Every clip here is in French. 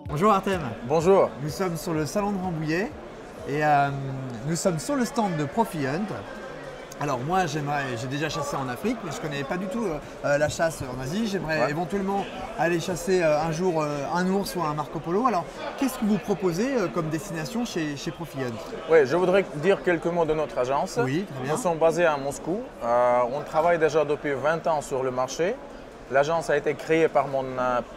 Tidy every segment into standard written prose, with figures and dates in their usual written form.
Bonjour Artem, Bonjour. nous sommes sur le salon de Rambouillet et nous sommes sur le stand de Profi-Hunt. Alors moi j'ai déjà chassé en Afrique mais je ne connais pas du tout la chasse en Asie. J'aimerais éventuellement aller chasser un jour un ours ou un Marco Polo. Alors qu'est-ce que vous proposez comme destination chez Profi-Hunt? Oui, je voudrais dire quelques mots de notre agence. Oui, très bien. Nous sommes basés à Moscou. On travaille déjà depuis 20 ans sur le marché. L'agence a été créée par mon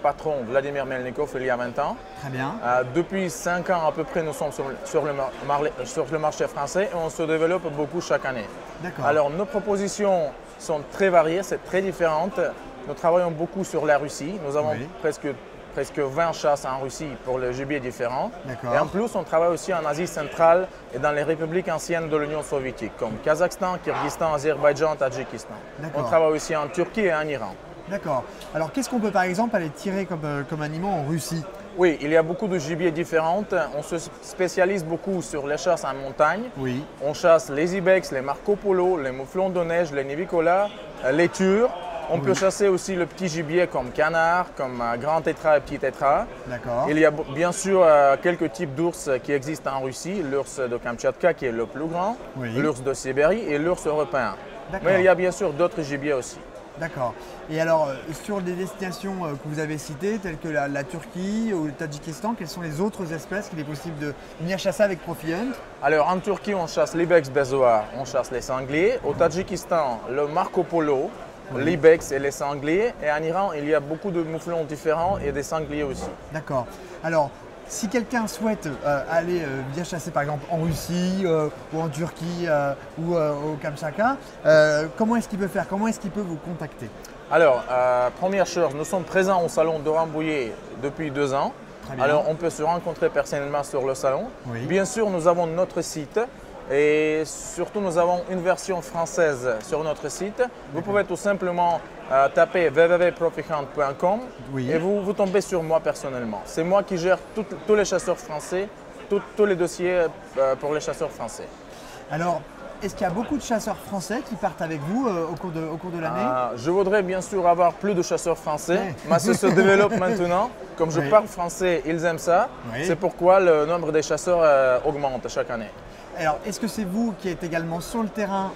patron Vladimir Melnikov il y a 20 ans. Très bien. Depuis 5 ans à peu près, nous sommes sur le marché français et on se développe beaucoup chaque année. D'accord. Alors nos propositions sont très variées, c'est très différentes. Nous travaillons beaucoup sur la Russie. Nous avons presque 20 chasses en Russie pour le gibier différents. Et en plus, on travaille aussi en Asie centrale et dans les républiques anciennes de l'Union soviétique, comme Kazakhstan, Kyrgyzstan, Azerbaïdjan, Tadjikistan. On travaille aussi en Turquie et en Iran. D'accord. Alors qu'est-ce qu'on peut par exemple aller tirer comme animaux en Russie? Oui, il y a beaucoup de gibiers différents. On se spécialise beaucoup sur les chasses en montagne. Oui. On chasse les ibex, les Marco Polo, les mouflons de neige, les nivicolas, les tures. On peut chasser aussi le petit gibier comme canard, comme grand tétra et petit tétra. D'accord. Il y a bien sûr quelques types d'ours qui existent en Russie. L'ours de Kamtchatka qui est le plus grand, l'ours de Sibérie et l'ours européen. Mais il y a bien sûr d'autres gibiers aussi. D'accord. Et alors, sur des destinations que vous avez citées, telles que la Turquie ou le Tadjikistan, quelles sont les autres espèces qu'il est possible de venir chasser avec Profi-Hunt? Alors, en Turquie, on chasse l'ibex bezoar, on chasse les sangliers. Au Tadjikistan, le Marco Polo, l'ibex et les sangliers. Et en Iran, il y a beaucoup de mouflons différents et des sangliers aussi. D'accord. Alors, si quelqu'un souhaite aller bien chasser par exemple en Russie ou en Turquie ou au Kamchatka, comment est-ce qu'il peut faire? Comment est-ce qu'il peut vous contacter? Alors, première chose, nous sommes présents au salon de Rambouillet depuis 2 ans. Alors, on peut se rencontrer personnellement sur le salon. Bien sûr, nous avons notre site et surtout, nous avons une version française sur notre site. Vous pouvez tout simplement taper www.profihunt.com et vous tombez sur moi personnellement. C'est moi qui gère tous les chasseurs français, tous les dossiers pour les chasseurs français. Alors, est-ce qu'il y a beaucoup de chasseurs français qui partent avec vous au cours de l'année? Je voudrais bien sûr avoir plus de chasseurs français, mais ça se développe maintenant. Comme je parle français, ils aiment ça. C'est pourquoi le nombre des chasseurs augmente chaque année. Alors, est-ce que c'est vous qui êtes également sur le terrain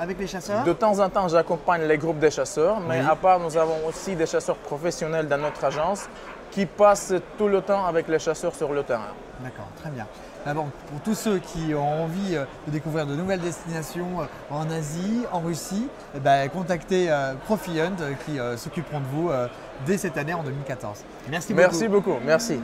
avec les chasseurs? De temps en temps, j'accompagne les groupes des chasseurs, mais à part, nous avons aussi des chasseurs professionnels dans notre agence qui passent tout le temps avec les chasseurs sur le terrain. D'accord, très bien. Bon, pour tous ceux qui ont envie de découvrir de nouvelles destinations en Asie, en Russie, contactez Profi-Hunt qui s'occuperont de vous dès cette année en 2014. Merci beaucoup. Merci beaucoup, merci.